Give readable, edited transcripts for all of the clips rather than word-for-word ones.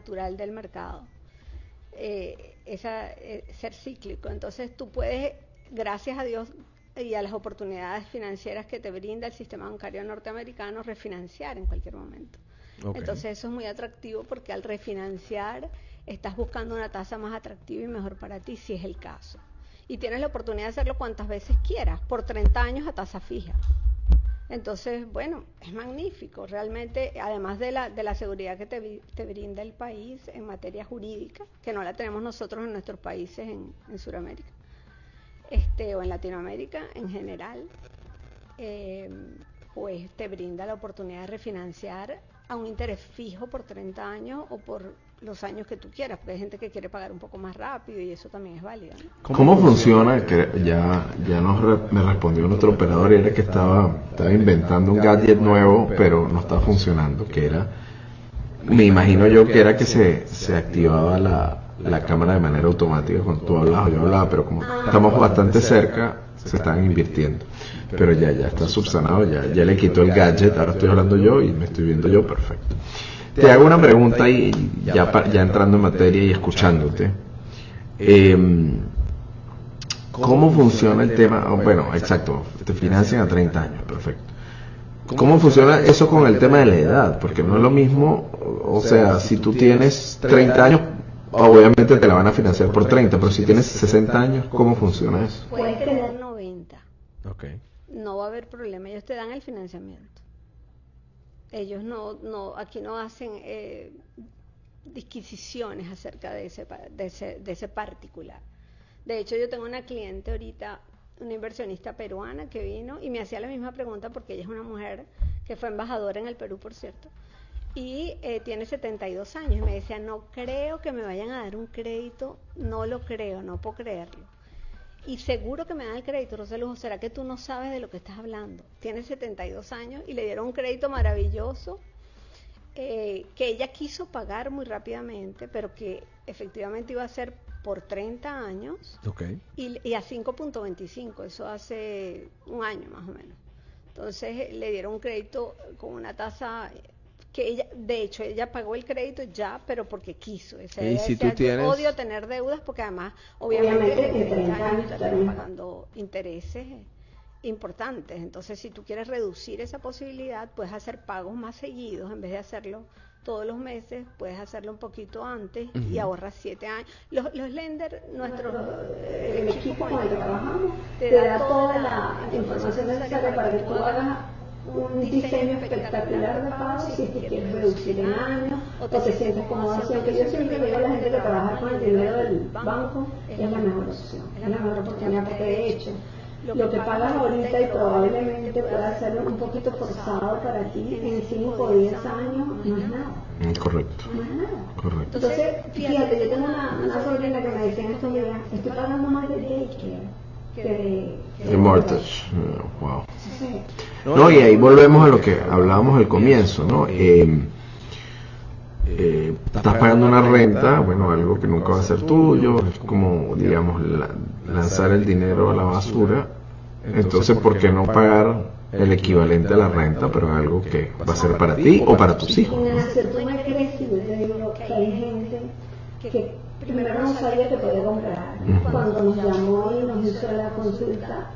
natural del mercado. Ser cíclico. Entonces tú puedes, gracias a Dios y a las oportunidades financieras que te brinda el sistema bancario norteamericano, refinanciar en cualquier momento. Okay. Entonces eso es muy atractivo porque al refinanciar estás buscando una tasa más atractiva y mejor para ti, si es el caso. Y tienes la oportunidad de hacerlo cuantas veces quieras, por 30 años a tasa fija. Entonces, bueno, es magnífico. Realmente, además de la seguridad que te brinda el país en materia jurídica, que no la tenemos nosotros en nuestros países en Sudamérica, o en Latinoamérica en general, pues te brinda la oportunidad de refinanciar a un interés fijo por 30 años o por los años que tú quieras, porque hay gente que quiere pagar un poco más rápido y eso también es válido, ¿no? ¿Cómo funciona? Que me respondió otro operador y era que estaba inventando un gadget nuevo, pero no estaba funcionando, que era, me imagino yo que era que se activaba la cámara de manera automática cuando tú hablabas o yo hablaba, pero como estamos bastante cerca, se están invirtiendo. Pero ya está subsanado, ya le quitó el gadget, ahora estoy hablando yo y me estoy viendo yo, perfecto. Te hago una pregunta y ya entrando en materia y escuchándote. ¿Cómo funciona el tema? Bueno, exacto, te financian a 30 años, perfecto. ¿Cómo funciona eso con el tema de la edad? Porque no es lo mismo, o sea, si tú tienes 30 años, obviamente te la van a financiar por 30, pero si tienes 60 años, ¿cómo funciona eso? Puedes tener 90. Okay. No va a haber problema, ellos te dan el financiamiento. Ellos aquí no hacen disquisiciones acerca de ese particular. De hecho, yo tengo una cliente ahorita, una inversionista peruana que vino y me hacía la misma pregunta porque ella es una mujer que fue embajadora en el Perú, por cierto, y tiene 72 años y me decía, no creo que me vayan a dar un crédito, no lo creo, no puedo creerlo. Y seguro que me dan el crédito, Rosa Lujo, ¿será que tú no sabes de lo que estás hablando? Tiene 72 años y le dieron un crédito maravilloso que ella quiso pagar muy rápidamente, pero que efectivamente iba a ser por 30 años. Okay. Y a 5.25, eso hace un año más o menos. Entonces le dieron un crédito con una tasa que ella, de hecho, ella pagó el crédito ya, pero porque quiso. Y si tú tienes... odio tener deudas porque además, obviamente en 30 años te están pagando intereses importantes. Entonces, si tú quieres reducir esa posibilidad, puedes hacer pagos más seguidos. En vez de hacerlo todos los meses, puedes hacerlo un poquito antes y ahorras 7 años. Los lenders, el equipo con el que trabajamos, te da toda la información necesaria para que tú hagas un diseño espectacular de pago si es que quieres reducir en años o te sientes cómodo. Que yo siempre le digo a la gente que trabajar con el dinero del banco es la mejor opción, es la mejor oportunidad, porque de hecho lo que pagas ahorita y probablemente pueda ser un poquito forzado para ti en 5 o 10 años, no es nada. Correcto. No es nada. Correcto. Entonces, fíjate, yo tengo una sobrina que me decía en estos días, estoy pagando más de daycare de mortgage. Wow. Sí. No, y ahí volvemos a lo que hablábamos al comienzo, ¿no? Estás pagando una renta, bueno, algo que nunca va a ser tuyo, es como, digamos, lanzar el dinero a la basura. Entonces, ¿por qué no pagar el equivalente a la renta, pero algo que va a ser para ti o para tus hijos? Tú me crees y yo te digo que hay gente que primero no sabía que podía comprar. Cuando nos llamó y nos hizo la consulta,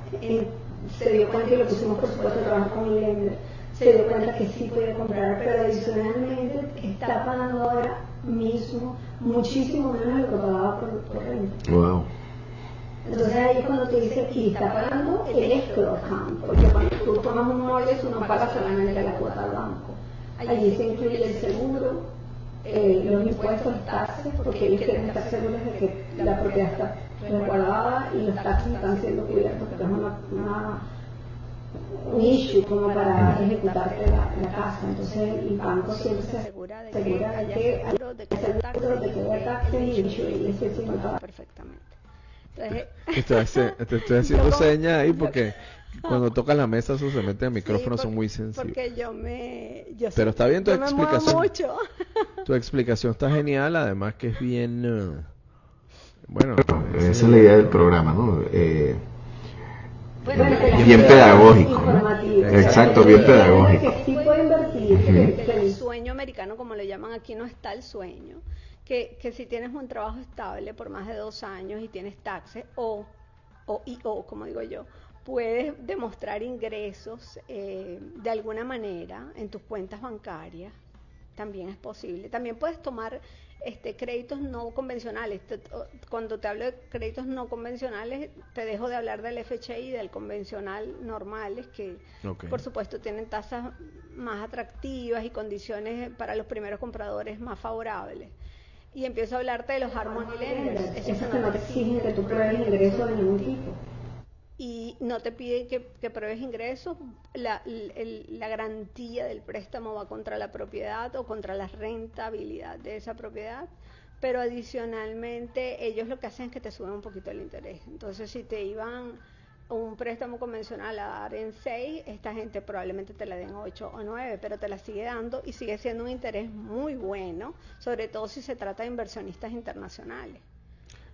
se dio cuenta, y lo pusimos por supuesto a trabajar con el lender, se dio cuenta que sí podía comprar, pero adicionalmente está pagando ahora mismo muchísimo menos de lo que pagaba por renta. Wow. Entonces ahí es cuando te dice, y está pagando el escrow account, porque cuando tú tomas un mortgage tú no pagas solamente la cuota al banco. Allí se incluye el seguro, los impuestos, los taxes, porque ellos quieren estar seguros de que la propiedad está resguardada y los taxes están siendo cubiertos, porque es un issue como para ejecutarte la casa. Entonces el banco siempre se asegura de que haya seguro de que haya taxes y eso sí no paga perfectamente. Entonces, te estoy haciendo señas ahí porque cuando tocas la mesa eso se mete al micrófono, son muy sensibles. Porque pero está bien tu explicación. Mucho. Tu explicación está genial, además que es bien bueno, esa es la idea del programa, ¿no? Bueno, bien pedagógico, ¿no? Exacto, bien pedagógico. Que sí puede invertir decir que el sueño americano, como lo llaman aquí, no está el sueño, que si tienes un trabajo estable por más de 2 años y tienes taxes o como digo yo, puedes demostrar ingresos de alguna manera en tus cuentas bancarias, también es posible. También puedes tomar créditos no convencionales. Cuando te hablo de créditos no convencionales, te dejo de hablar del FHI y del convencional normales, que por supuesto tienen tasas más atractivas y condiciones para los primeros compradores más favorables. Y empiezo a hablarte de los Harmony Lenders, esos que no te exigen que tú pruebes ingresos de ningún tipo. Y no te piden que pruebes ingresos, la garantía del préstamo va contra la propiedad o contra la rentabilidad de esa propiedad, pero adicionalmente ellos lo que hacen es que te suben un poquito el interés. Entonces, si te iban un préstamo convencional a dar en 6, esta gente probablemente te la den 8 o 9, pero te la sigue dando y sigue siendo un interés muy bueno, sobre todo si se trata de inversionistas internacionales.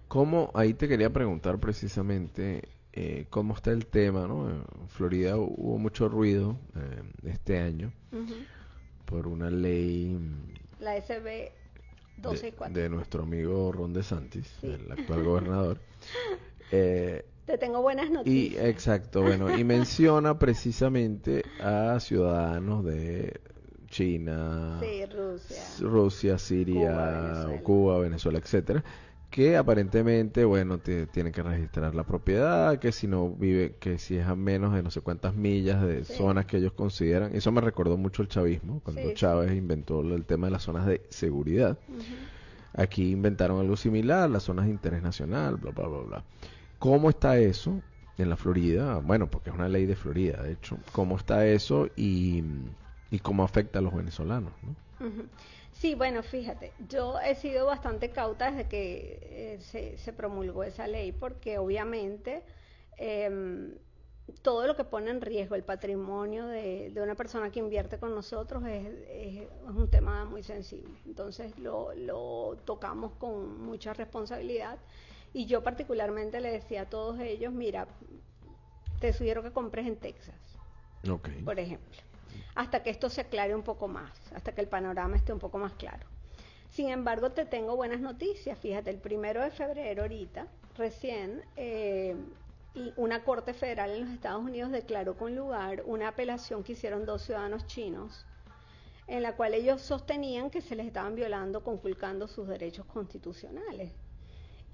¿Cómo? Ahí te quería preguntar precisamente cómo está el tema, ¿no? En Florida hubo mucho ruido este año por una ley, la SB 264 de nuestro amigo Ron DeSantis, sí, el actual gobernador. Te tengo buenas noticias. Y exacto, bueno, y menciona precisamente a ciudadanos de China, sí, Rusia, Siria, Cuba, Venezuela, etcétera, que aparentemente, bueno, tienen que registrar la propiedad, que si no vive, que si es a menos de no sé cuántas millas de zonas que ellos consideran. Eso me recordó mucho el chavismo, cuando Chávez inventó el tema de las zonas de seguridad. Aquí inventaron algo similar, las zonas de interés nacional, bla, bla, bla, bla. ¿Cómo está eso en la Florida? Bueno, porque es una ley de Florida, de hecho. ¿Cómo está eso y cómo afecta a los venezolanos, ¿no? Sí, bueno, fíjate, yo he sido bastante cauta desde que se promulgó esa ley, porque obviamente todo lo que pone en riesgo el patrimonio de una persona que invierte con nosotros es un tema muy sensible. Entonces lo tocamos con mucha responsabilidad. Y yo particularmente le decía a todos ellos, mira, te sugiero que compres en Texas, por ejemplo, hasta que esto se aclare un poco más, hasta que el panorama esté un poco más claro. Sin embargo, te tengo buenas noticias. Fíjate, el 1 de febrero ahorita, recién, una corte federal en los Estados Unidos declaró con lugar una apelación que hicieron 2 ciudadanos chinos, en la cual ellos sostenían que se les estaban violando, conculcando sus derechos constitucionales.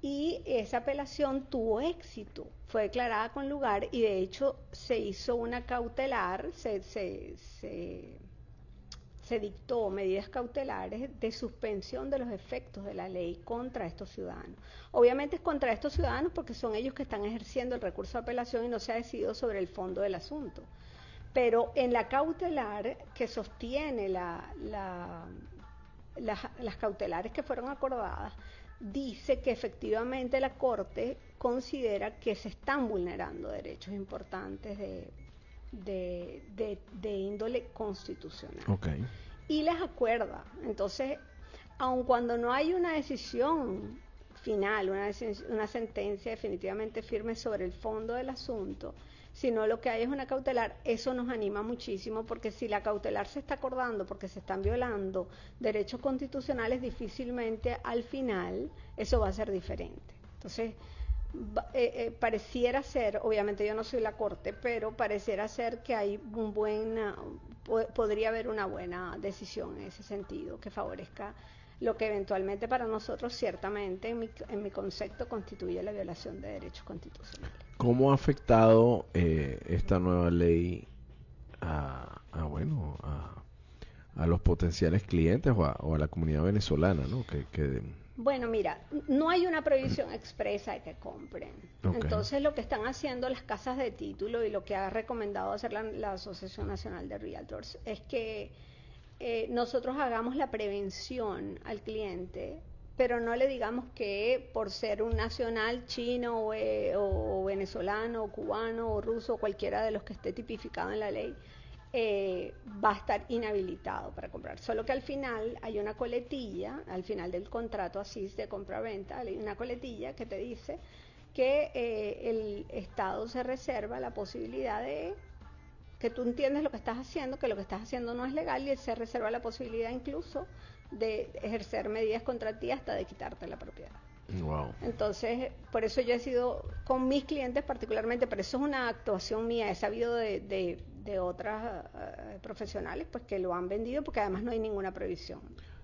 Y esa apelación tuvo éxito, fue declarada con lugar y de hecho se hizo una cautelar, se dictó medidas cautelares de suspensión de los efectos de la ley contra estos ciudadanos. Obviamente es contra estos ciudadanos porque son ellos que están ejerciendo el recurso de apelación y no se ha decidido sobre el fondo del asunto. Pero en la cautelar que sostiene las cautelares que fueron acordadas, dice que efectivamente la Corte considera que se están vulnerando derechos importantes de índole constitucional. Y les acuerda. Entonces, aun cuando no hay una decisión final, una sentencia definitivamente firme sobre el fondo del asunto, sino lo que hay es una cautelar, eso nos anima muchísimo, porque si la cautelar se está acordando porque se están violando derechos constitucionales, difícilmente al final eso va a ser diferente. Entonces, pareciera ser, obviamente yo no soy la Corte, pero pareciera ser que hay podría haber una buena decisión en ese sentido, que favorezca lo que eventualmente para nosotros ciertamente en mi concepto constituye la violación de derechos constitucionales. ¿Cómo ha afectado esta nueva ley a los potenciales clientes o a la comunidad venezolana, ¿no? Bueno, mira, no hay una prohibición expresa de que compren. Entonces lo que están haciendo las casas de título y lo que ha recomendado hacer la Asociación Nacional de Realtors es que nosotros hagamos la prevención al cliente, pero no le digamos que por ser un nacional chino o venezolano o cubano o ruso o cualquiera de los que esté tipificado en la ley va a estar inhabilitado para comprar. Solo que al final hay una coletilla, al final del contrato así de compra-venta, hay una coletilla que te dice que el Estado se reserva la posibilidad de que tú entiendes lo que estás haciendo, que lo que estás haciendo no es legal y él se reserva la posibilidad incluso de ejercer medidas contra ti hasta de quitarte la propiedad. Wow. Entonces, por eso yo he sido con mis clientes particularmente, pero eso es una actuación mía, he sabido de otras profesionales pues que lo han vendido porque además no hay ninguna prohibición.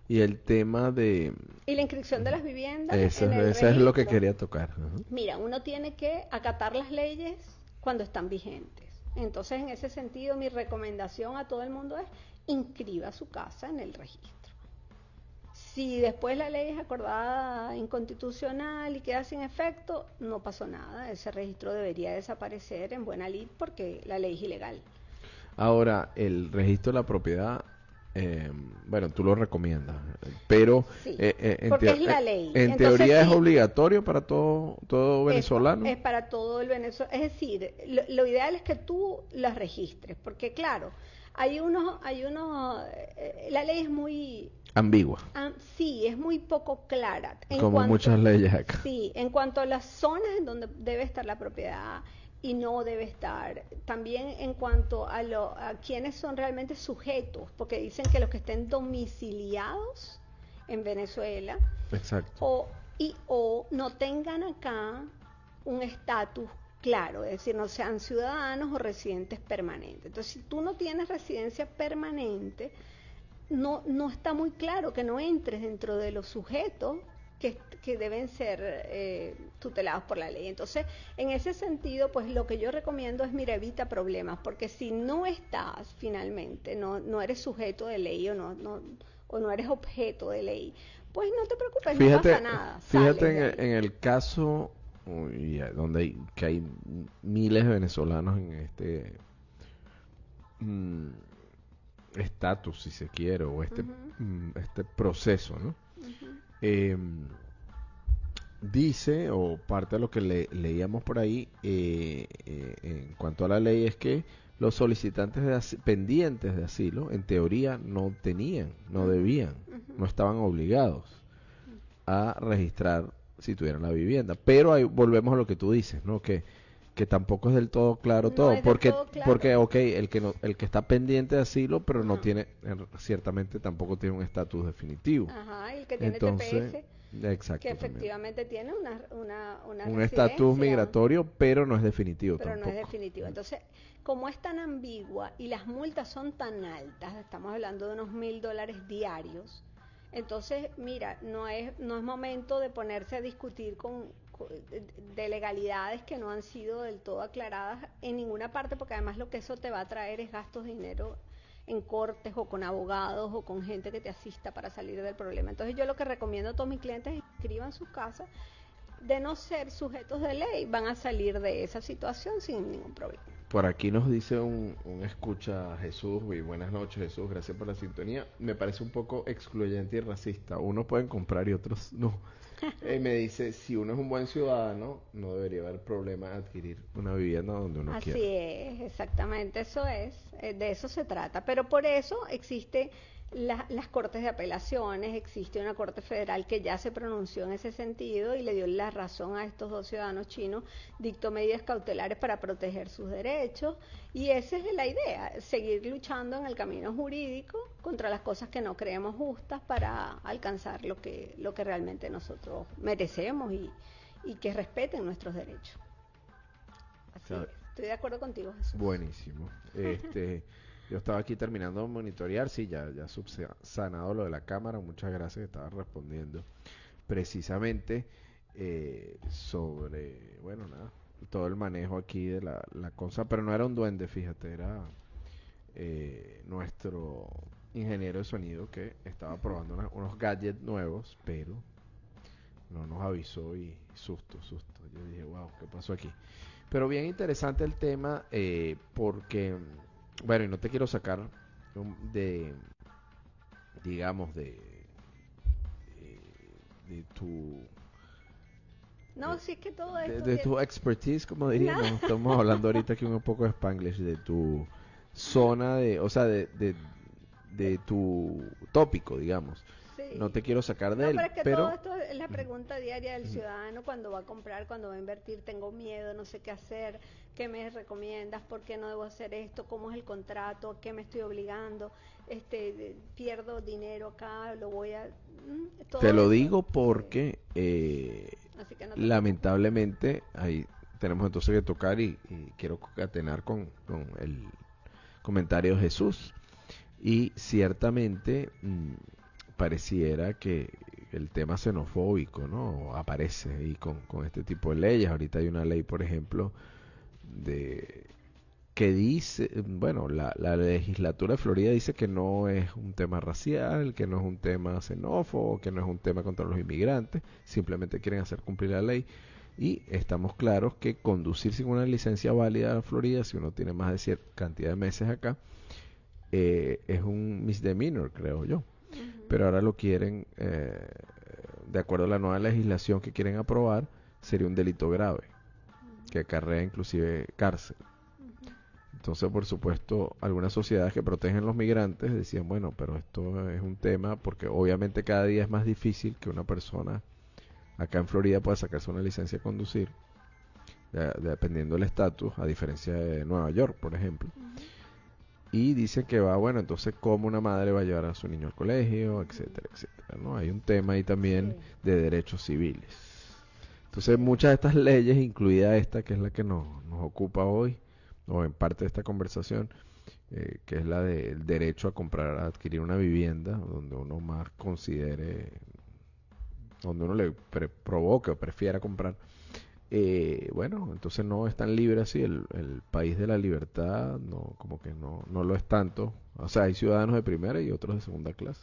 Y el tema de... Y la inscripción de las viviendas Eso, en el eso es lo que registro. quería tocar. Ajá. Mira, uno tiene que acatar las leyes cuando están vigentes. Entonces, en ese sentido, mi recomendación a todo el mundo es inscriba su casa en el registro. Si después la ley es acordada inconstitucional y queda sin efecto, no pasó nada. Ese registro debería desaparecer en buena lid porque la ley es ilegal. Ahora, el registro de la propiedad, bueno, tú lo recomiendas, pero Sí, porque es la ley. En Entonces, teoría sí, es obligatorio para todo venezolano. Es para todo el venezolano. Es decir, lo ideal es que tú las registres, porque claro, la ley es muy Ambigua, sí, es muy poco clara. como muchas leyes acá. Sí, en cuanto a las zonas en donde debe estar la propiedad y no debe estar. También en cuanto a quienes son realmente sujetos, porque dicen que los que estén domiciliados en Venezuela Exacto. o no tengan acá un estatus claro, es decir, no sean ciudadanos o residentes permanentes. Entonces, si tú no tienes residencia permanente, no está muy claro que no entres dentro de los sujetos que deben ser tutelados por la ley. Entonces, en ese sentido, pues lo que yo recomiendo es, mira, evita problemas, porque si no estás finalmente, no eres sujeto de ley o no eres objeto de ley, pues no te preocupes, Fíjate, no pasa nada. fíjate en el caso donde hay miles de venezolanos en este estatus, si se quiere, o este proceso, ¿no? Dice, o parte de lo que leíamos por ahí en cuanto a la ley, es que los solicitantes pendientes de asilo, en teoría, no tenían, no debían, no estaban obligados a registrar si tuvieran la vivienda. Pero ahí volvemos a lo que tú dices, ¿no? Que tampoco es del todo claro todo, porque okay, el que está pendiente de asilo, pero no tiene, ciertamente tampoco tiene un estatus definitivo. Ajá, y el que tiene Entonces, TPS, que efectivamente tiene un estatus migratorio, pero no es definitivo pero tampoco. no es definitivo. Entonces, como es tan ambigua y las multas son tan altas, estamos hablando de unos $1,000 diarios, entonces, mira, no es momento de ponerse a discutir de legalidades que no han sido del todo aclaradas en ninguna parte, porque además lo que eso te va a traer es gastos de dinero en cortes o con abogados o con gente que te asista para salir del problema. Entonces yo lo que recomiendo a todos mis clientes es que inscriban sus casas, de no ser sujetos de ley, van a salir de esa situación sin ningún problema. Por aquí nos dice un escucha, Jesús, y buenas noches, Jesús, gracias por la sintonía. Me parece un poco excluyente y racista. Unos pueden comprar y otros no. Me dice, si uno es un buen ciudadano, no debería haber problema en adquirir una vivienda donde uno quiera. Así es, exactamente, eso es, de eso se trata. Pero por eso existe las cortes de apelaciones, existe una corte federal que ya se pronunció en ese sentido y le dio la razón a estos dos ciudadanos chinos, dictó medidas cautelares para proteger sus derechos, y esa es la idea, seguir luchando en el camino jurídico contra las cosas que no creemos justas para alcanzar lo que realmente nosotros merecemos y que respeten nuestros derechos. Así es. Estoy de acuerdo contigo, Jesús. Buenísimo. Yo estaba aquí terminando de monitorear, sí, ya subsanado lo de la cámara, muchas gracias, estaba respondiendo precisamente sobre, bueno, nada, todo el manejo aquí de la cosa, pero no era un duende, fíjate, era nuestro ingeniero de sonido que estaba probando unos gadgets nuevos, pero no nos avisó y susto. Yo dije, wow, ¿qué pasó aquí? Pero bien interesante el tema, porque, bueno, y no te quiero sacar digamos, de tu... No, si es que todo esto... De tu expertise, como diríamos, estamos hablando ahorita aquí un poco de Spanglish, de tu zona o sea, de tu tópico, digamos. Sí. No te quiero sacar de él, pero es que todo esto es la la pregunta diaria del ciudadano cuando va a comprar, cuando va a invertir: tengo miedo, no sé qué hacer, qué me recomiendas, por qué no debo hacer esto, cómo es el contrato, a qué me estoy obligando, pierdo dinero acá, lo voy a... todo te lo eso. digo porque Así que no te lamentablemente ahí tenemos entonces que tocar y quiero concatenar con el comentario de Jesús. Y ciertamente pareciera que el tema xenofóbico, ¿no?, aparece y con este tipo de leyes. Ahorita hay una ley, por ejemplo, de que dice, bueno, la legislatura de Florida dice que no es un tema racial, que no es un tema xenófobo, que no es un tema contra los inmigrantes, simplemente quieren hacer cumplir la ley. Y estamos claros que conducir sin una licencia válida a Florida, si uno tiene más de cierta cantidad de meses acá, es un misdemeanor, creo yo. Pero ahora lo quieren, de acuerdo a la nueva legislación que quieren aprobar, sería un delito grave, que acarrea inclusive cárcel. Entonces, por supuesto, algunas sociedades que protegen a los migrantes decían, bueno, pero esto es un tema porque obviamente cada día es más difícil que una persona acá en Florida pueda sacarse una licencia de conducir, dependiendo del estatus, a diferencia de Nueva York, por ejemplo. Y dice que va, bueno, entonces cómo una madre va a llevar a su niño al colegio, etcétera, etcétera, ¿no? Hay un tema ahí también de derechos civiles. Entonces, muchas de estas leyes, incluida esta, que es la que nos ocupa hoy, o en parte de esta conversación, que es la del derecho a comprar, a adquirir una vivienda, donde uno más considere, donde uno le provoque o prefiera comprar. Bueno, entonces no es tan libre así, el país de la libertad no, como que no lo es tanto. O sea, hay ciudadanos de primera y otros de segunda clase.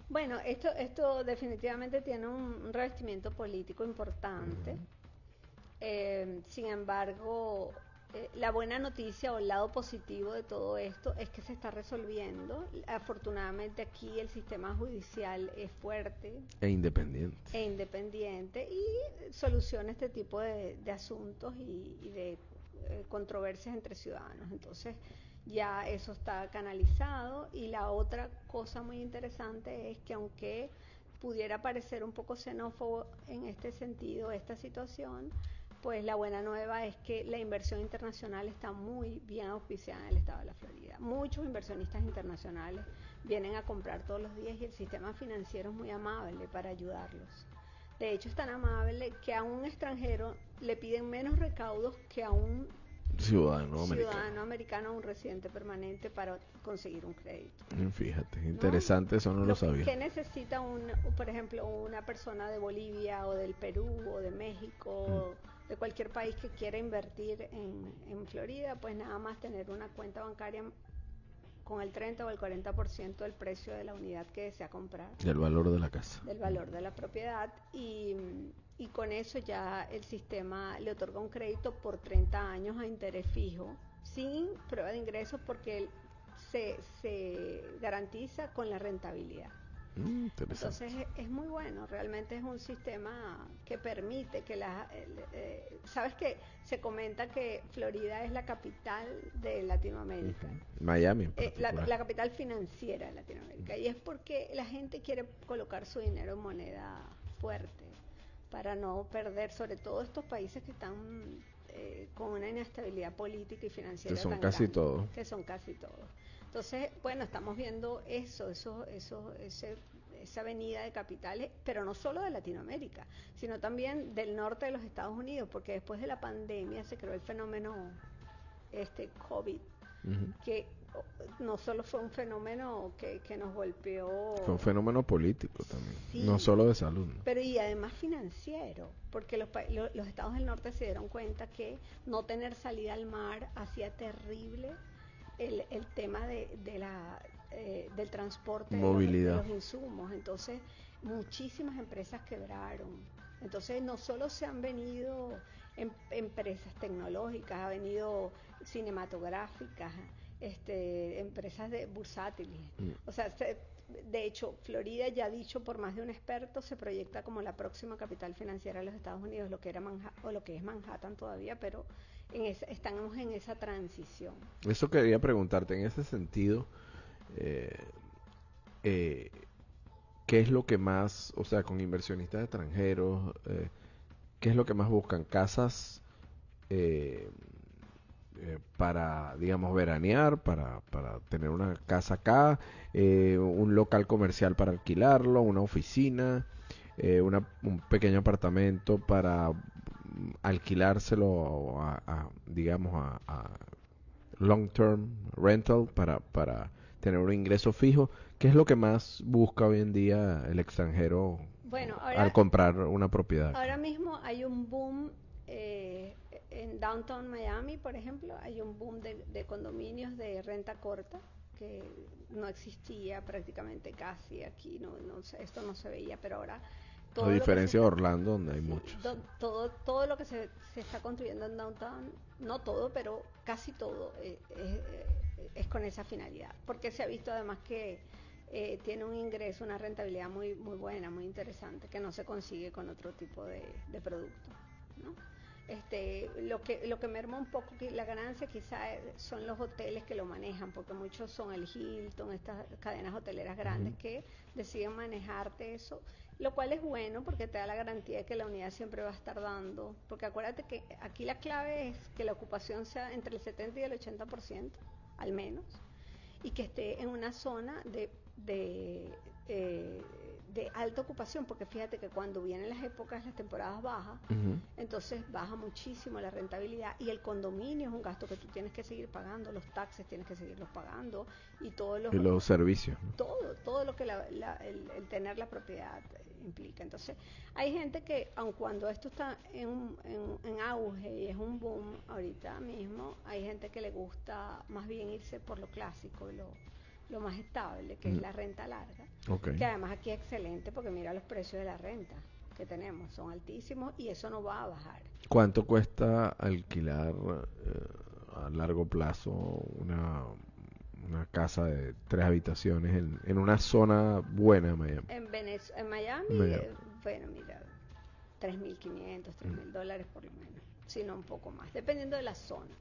Bueno, esto definitivamente tiene un revestimiento político importante. Sin embargo, la buena noticia o el lado positivo de todo esto es que se está resolviendo. Afortunadamente aquí el sistema judicial es fuerte E independiente. Y soluciona este tipo de asuntos y de controversias entre ciudadanos. Entonces ya eso está canalizado. Y la otra cosa muy interesante es que, aunque pudiera parecer un poco xenófobo en este sentido, esta situación, pues la buena nueva es que la inversión internacional está muy bien auspiciada en el estado de la Florida. Muchos inversionistas internacionales vienen a comprar todos los días y el sistema financiero es muy amable para ayudarlos. De hecho, es tan amable que a un extranjero le piden menos recaudos que a un ciudadano americano, un residente permanente, para conseguir un crédito. Fíjate, interesante, ¿no? Eso no lo sabía. ¿Qué necesita por ejemplo, una persona de Bolivia o del Perú o de México, de cualquier país que quiera invertir en Florida? Pues nada más tener una cuenta bancaria con el 30 o el 40% del precio de la unidad que desea comprar. Del valor de la casa. Del valor de la propiedad. Y con eso ya el sistema le otorga un crédito por 30 años a interés fijo, sin prueba de ingresos, porque se garantiza con la rentabilidad. Entonces es muy bueno, realmente es un sistema que permite que sabes que se comenta que Florida es la capital de Latinoamérica. Miami la capital financiera de Latinoamérica, y es porque la gente quiere colocar su dinero en moneda fuerte para no perder, sobre todo estos países que están con una inestabilidad política y financiera que son tan casi grande, todos. que son casi todos. Entonces, bueno, estamos viendo esa avenida de capitales, pero no solo de Latinoamérica, sino también del norte de los Estados Unidos, porque después de la pandemia se creó el fenómeno COVID, que no solo fue un fenómeno que nos golpeó, fue un fenómeno político también, sí, no solo de salud, ¿no? Pero y además financiero, porque los estados del norte se dieron cuenta que no tener salida al mar hacía terrible el tema del transporte, movilidad, de los insumos. Entonces muchísimas empresas quebraron. Entonces no solo se han venido empresas tecnológicas, ha venido cinematográficas, empresas bursátiles. O sea, de hecho, Florida, ya dicho por más de un experto, se proyecta como la próxima capital financiera de los Estados Unidos, lo que es Manhattan todavía, pero estamos en esa transición. Eso quería preguntarte en ese sentido. ¿qué es lo que más, o sea, con inversionistas extranjeros, qué es lo que más buscan? Casas eh, para, digamos, veranear, para tener una casa acá, un local comercial para alquilarlo, una oficina, un pequeño apartamento para alquilárselo digamos, a long term rental para tener un ingreso fijo. ¿Qué es lo que más busca hoy en día el extranjero Bueno, al comprar una propiedad? ahora mismo hay un boom en Downtown Miami, por ejemplo, hay un boom de condominios de renta corta que no existía prácticamente casi aquí, esto no se veía, pero ahora a diferencia de Orlando, donde hay muchos. Todo lo que se está construyendo en Downtown, no todo, pero casi todo es con esa finalidad, porque se ha visto además que tiene un ingreso, una rentabilidad muy buena, muy interesante, que no se consigue con otro tipo de producto, ¿no? Lo que merma un poco la ganancia quizá son los hoteles que lo manejan, porque muchos son el Hilton, estas cadenas hoteleras grandes que deciden manejarte eso, lo cual es bueno porque te da la garantía de que la unidad siempre va a estar dando, porque acuérdate que aquí la clave es que la ocupación sea entre el 70 y el 80% al menos, y que esté en una zona de alta ocupación, porque fíjate que cuando vienen las temporadas bajas, entonces baja muchísimo la rentabilidad, y el condominio es un gasto que tú tienes que seguir pagando, los taxes tienes que seguirlos pagando, y los servicios, ¿no? todo lo que el tener la propiedad implica. Entonces hay gente que, aun cuando esto está en auge y es un boom ahorita mismo, hay gente que le gusta más bien irse por lo clásico, lo más estable, que es la renta larga, que además aquí es excelente porque mira los precios de la renta que tenemos, son altísimos y eso no va a bajar. ¿Cuánto cuesta alquilar a largo plazo una casa de 3 habitaciones en una zona buena de Miami? En Miami, bueno, mira, $3,500, $3,000 por lo menos, sino un poco más, dependiendo de la zona,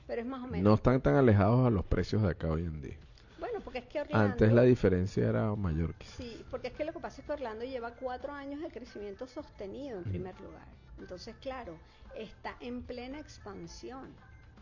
pero es más o menos. No están tan alejados a los precios de acá hoy en día. Bueno, porque es que Orlando... Antes la diferencia era mayor, quizás. Sí, porque es que lo que pasa es que Orlando lleva 4 años de crecimiento sostenido en primer lugar. Entonces, claro, está en plena expansión.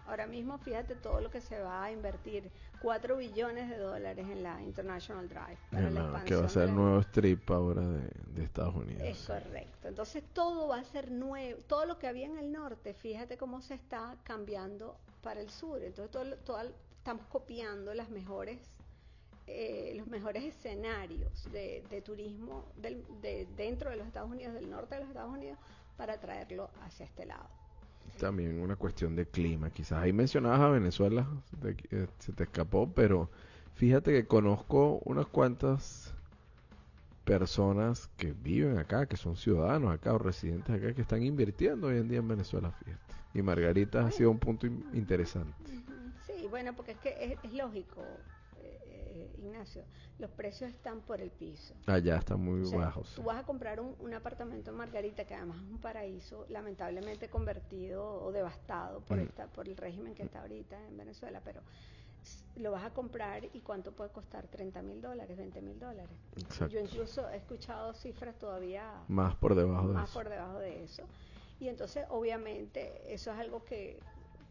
Ahora mismo, fíjate todo lo que se va a invertir, $4 billones en la International Drive para la expansión. Que va a ser el nuevo strip ahora de Estados Unidos. Es correcto. Entonces, todo va a ser nuevo. Todo lo que había en el norte, fíjate cómo se está cambiando para el sur. Entonces, estamos copiando los mejores escenarios de turismo dentro de los Estados Unidos, del norte de los Estados Unidos, para traerlo hacia este lado. También una cuestión de clima, quizás. Ahí mencionabas a Venezuela, se te escapó, pero fíjate que conozco unas cuantas personas que viven acá, que son ciudadanos acá o residentes acá, que están invirtiendo hoy en día en Venezuela, fíjate. Y Margarita ha sido un punto interesante. Sí, bueno, porque es que es lógico, Ignacio, los precios están por el piso. Allá están muy bajos. Tú vas a comprar un apartamento en Margarita, que además es un paraíso, lamentablemente convertido o devastado por el régimen que está ahorita en Venezuela, pero lo vas a comprar y ¿cuánto puede costar? $30,000, $20,000. Yo incluso he escuchado cifras todavía más por debajo de eso. Y entonces, obviamente, eso es algo que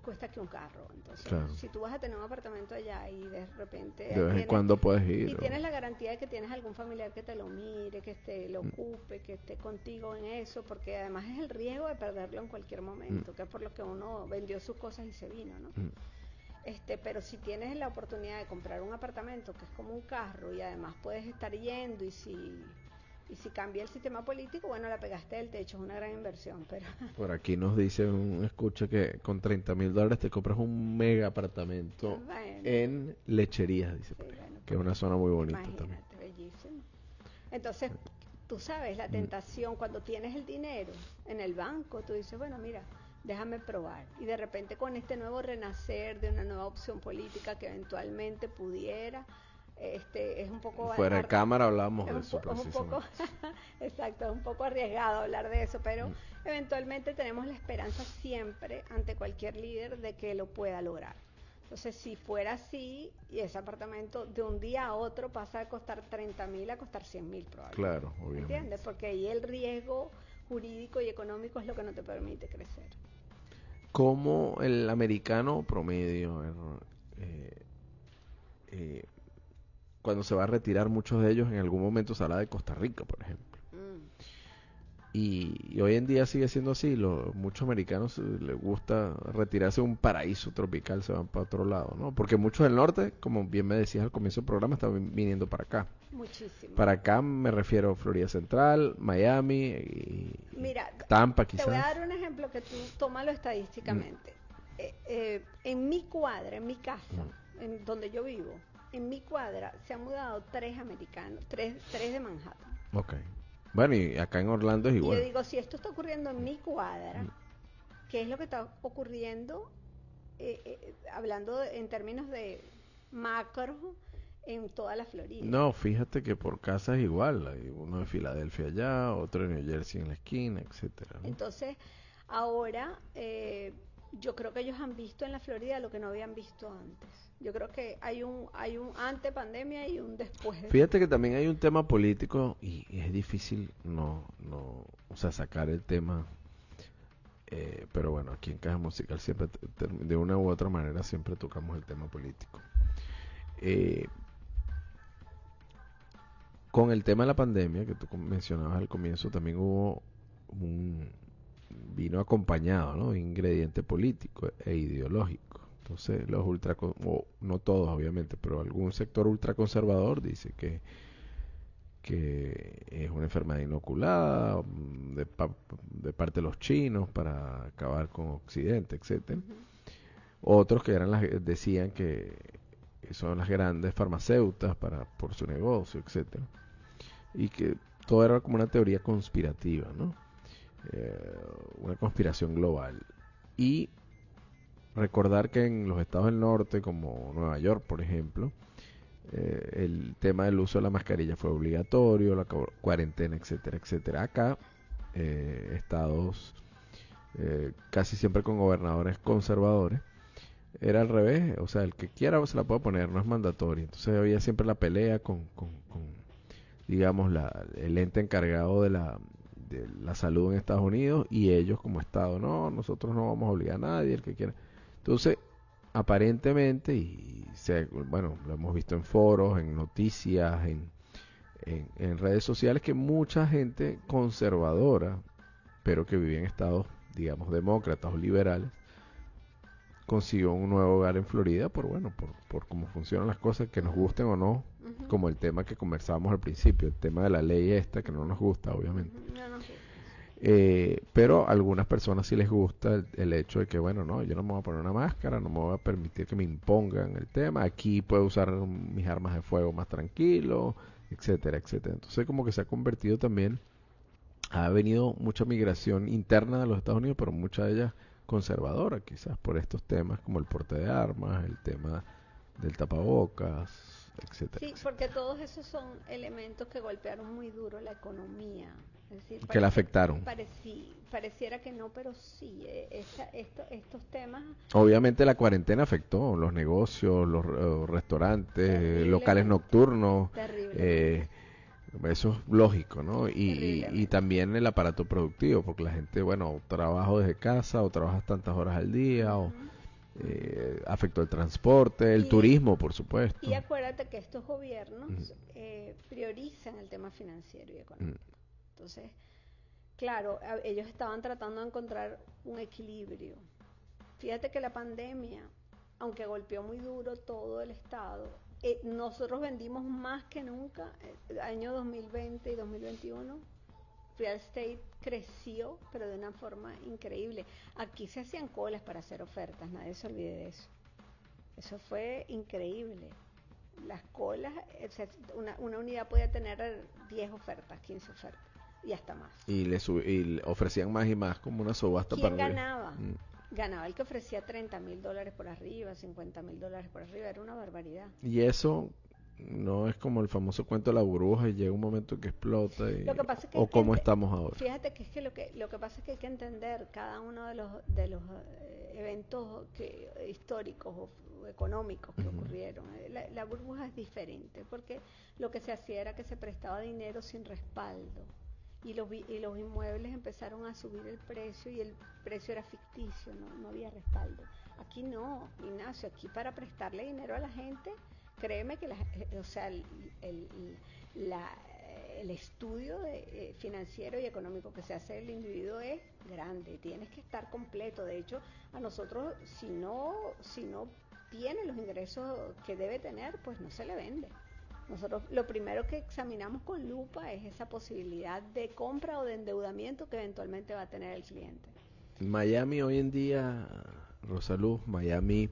cuesta que un carro. Entonces, si tú vas a tener un apartamento allá y de repente de vez en cuando puedes ir, y tienes la garantía de que tienes algún familiar que te lo mire, que lo ocupe, que esté contigo en eso, porque además es el riesgo de perderlo en cualquier momento, que es por lo que uno vendió sus cosas y se vino, ¿no? Pero si tienes la oportunidad de comprar un apartamento que es como un carro y además puedes estar yendo y si cambia el sistema político, bueno, la pegaste del techo, es una gran inversión. Pero por aquí nos dice un escucha que con $30,000 te compras un mega apartamento en Lecherías, dice, que es una zona muy bonita también. Bellísimo. Entonces, tú sabes, la tentación, cuando tienes el dinero en el banco, tú dices, bueno, mira, déjame probar. Y de repente con este nuevo renacer de una nueva opción política que eventualmente pudiera... es un poco fuera de cámara hablábamos de eso exacto, es un poco arriesgado hablar de eso, pero eventualmente tenemos la esperanza siempre ante cualquier líder de que lo pueda lograr. Entonces, si fuera así, y ese apartamento de un día a otro pasa de costar 30.000 a costar 100.000 probablemente. Claro, obviamente. ¿Entiendes? Porque ahí el riesgo jurídico y económico es lo que no te permite crecer. Como el americano promedio, cuando se va a retirar, muchos de ellos en algún momento se habla de Costa Rica, por ejemplo. Y hoy en día sigue siendo así. Muchos americanos les gusta retirarse de un paraíso tropical, se van para otro lado, ¿no? Porque muchos del norte, como bien me decías al comienzo del programa, están viniendo para acá. Muchísimo. Para acá me refiero a Florida Central, Miami y Mira, Tampa quizás. Te voy a dar un ejemplo que tú tómalo estadísticamente. En mi cuadra, en mi casa, en donde yo vivo, en mi cuadra se han mudado 3 americanos, 3 de Manhattan. Ok. Bueno, y acá en Orlando es igual. Y yo digo, si esto está ocurriendo en mi cuadra, ¿qué es lo que está ocurriendo, hablando en términos de macro, en toda la Florida? No, fíjate que por casa es igual. Hay uno de Filadelfia allá, otro de New Jersey en la esquina, etcétera, ¿no? Entonces, ahora yo creo que ellos han visto en la Florida lo que no habían visto antes. Yo creo que hay un ante pandemia y un después. Fíjate que también hay un tema político y es difícil o sea, sacar el tema. Pero bueno, aquí en Caja Musical siempre, de una u otra manera, siempre tocamos el tema político. Con el tema de la pandemia que tú mencionabas al comienzo, también vino acompañado, ¿no?, de ingrediente político e ideológico. Entonces, no todos obviamente, pero algún sector ultraconservador dice que es una enfermedad inoculada de parte de los chinos para acabar con Occidente, etcétera. Otros que decían que son las grandes farmacéuticas por su negocio, etcétera, y que todo era como una teoría conspirativa, ¿no? Una conspiración global. Y recordar que en los estados del norte, como Nueva York, por ejemplo, el tema del uso de la mascarilla fue obligatorio, la cuarentena, etcétera, etcétera. Acá, estados casi siempre con gobernadores conservadores, era al revés, o sea, el que quiera se la puede poner, no es mandatorio. Entonces había siempre la pelea con digamos, el ente encargado de la salud en Estados Unidos y ellos como Estado, no, nosotros no vamos a obligar a nadie, el que quiera. Entonces, aparentemente, bueno, lo hemos visto en foros, en noticias, en redes sociales, que mucha gente conservadora, pero que vive en estados, digamos, demócratas o liberales, consiguió un nuevo hogar en Florida por cómo funcionan las cosas, que nos gusten o no, como el tema que conversábamos al principio, el tema de la ley esta, que no nos gusta, obviamente. No nos gusta. Pero a algunas personas sí les gusta el hecho de que, bueno, no, yo no me voy a poner una máscara, no me voy a permitir que me impongan el tema, aquí puedo usar mis armas de fuego más tranquilo, etcétera, etcétera. Entonces como que se ha convertido también, ha venido mucha migración interna de los Estados Unidos, pero mucha de ellas conservadora, quizás por estos temas como el porte de armas, el tema del tapabocas, etcétera. Sí, porque todos esos son elementos que golpearon muy duro la economía. Es decir, que la afectaron. Pareciera que no, pero sí, estos temas... Obviamente la cuarentena afectó los negocios, los restaurantes, locales nocturnos. Terrible. Eso es lógico, ¿no? Y también el aparato productivo, porque la gente, bueno, trabajo desde casa o trabajas tantas horas al día, o afectó el transporte, el turismo, por supuesto. Y acuérdate que estos gobiernos priorizan el tema financiero y económico. Entonces, claro, ellos estaban tratando de encontrar un equilibrio. Fíjate que la pandemia, aunque golpeó muy duro todo el Estado, nosotros vendimos más que nunca, año 2020 y 2021, real estate creció, pero de una forma increíble. Aquí se hacían colas para hacer ofertas, nadie se olvide de eso. Eso fue increíble. Las colas, una unidad podía tener 10 ofertas, 15 ofertas, y hasta más. Y le ofrecían más y más, como una subasta para ¿Quién ganaba? Ganaba el que ofrecía $30,000 por arriba, $50,000 por arriba, era una barbaridad. Y eso no es como el famoso cuento de la burbuja y llega un momento que explota Lo que pasa es que o cómo estamos ahora. fíjate que es que lo que pasa es que hay que entender cada uno de los eventos históricos o económicos que ocurrieron. La burbuja es diferente porque lo que se hacía era que se prestaba dinero sin respaldo. Y los inmuebles empezaron a subir el precio y el precio era ficticio, no había respaldo. Aquí no, Ignacio, aquí para prestarle dinero a la gente, créeme que o sea, el estudio financiero y económico que se hace del individuo es grande, tienes que estar completo. De hecho, a nosotros, si no tiene los ingresos que debe tener, pues no se le vende. Nosotros lo primero que examinamos con lupa es esa posibilidad de compra o de endeudamiento que eventualmente va a tener el cliente. Miami hoy en día, Rosaluz, Miami,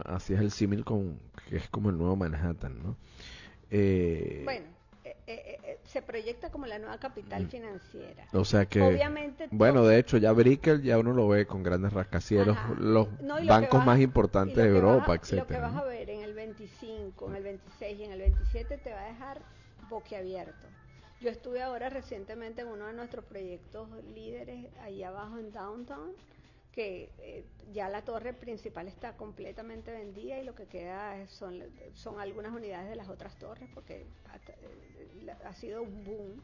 hacías el símil con que es como el nuevo Manhattan, ¿no? Bueno, se proyecta como la nueva capital financiera. O sea que, obviamente, bueno, de hecho ya Brickell ya uno lo ve con grandes rascacielos, los bancos más importantes de Europa, etcétera. Lo que vas a ver en el 25, en el 26 y en el 27 te va a dejar boquiabierto. Yo estuve ahora recientemente en uno de nuestros proyectos líderes ahí abajo en Downtown, que ya la torre principal está completamente vendida y lo que queda son algunas unidades de las otras torres porque ha sido un boom.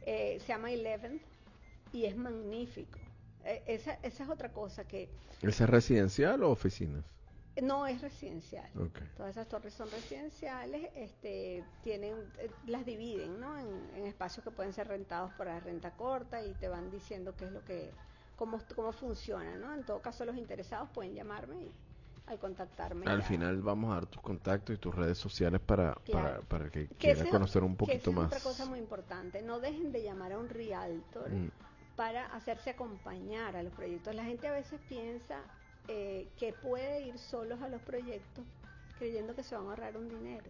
Se llama 11 y es magnífico. Esa es otra cosa que... ¿Esa es residencial o oficinas? No es residencial. Okay. Todas esas torres son residenciales, las dividen, ¿no? En espacios que pueden ser rentados para renta corta y te van diciendo qué es lo que cómo funciona, ¿no? En todo caso, los interesados pueden llamarme y al contactarme. Al final vamos a dar tus contactos y tus redes sociales para que quiera conocer un poquito más. Otra cosa muy importante, no dejen de llamar a un realtor para hacerse acompañar a los proyectos. La gente a veces piensa que puede ir solos a los proyectos creyendo que se van a ahorrar un dinero.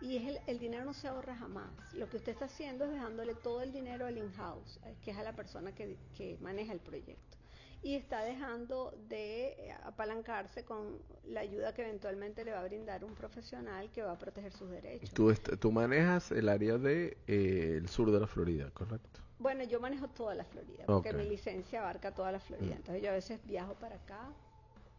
Y el dinero no se ahorra jamás. Lo que usted está haciendo es dejándole todo el dinero al in-house, que es a la persona que maneja el proyecto. Y está dejando de apalancarse con la ayuda que eventualmente le va a brindar un profesional que va a proteger sus derechos. Tú manejas el área de el sur de la Florida, ¿correcto? Bueno, yo manejo toda la Florida, porque mi licencia abarca toda la Florida. Entonces yo a veces viajo para acá